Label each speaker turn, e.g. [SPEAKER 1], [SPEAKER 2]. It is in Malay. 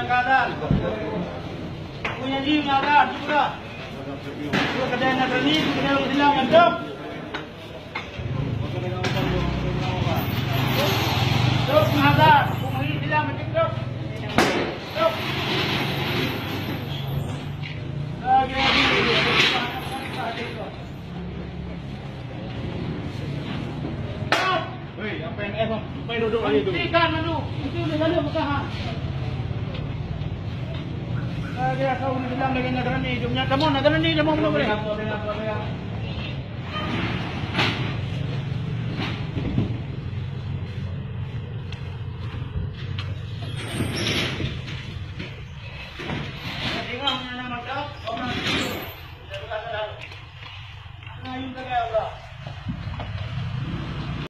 [SPEAKER 1] keadaan. Punya jiwa keadaan juga. Dua kedai nak berani, kedai hilang mantap. Terus menghadap, kumui hilang mantap. Terus. Lagi. Woi, apa yang Supaya duduk lagi tu. Ikan manu. Itu dia lalu bertahan. Dia tahu ni bilang lagi nak ni. Jumnya kamu nak ni dia mau boleh. Tengok mana nak orang itu. Dia berkata dah. Nah, ini dia Allah.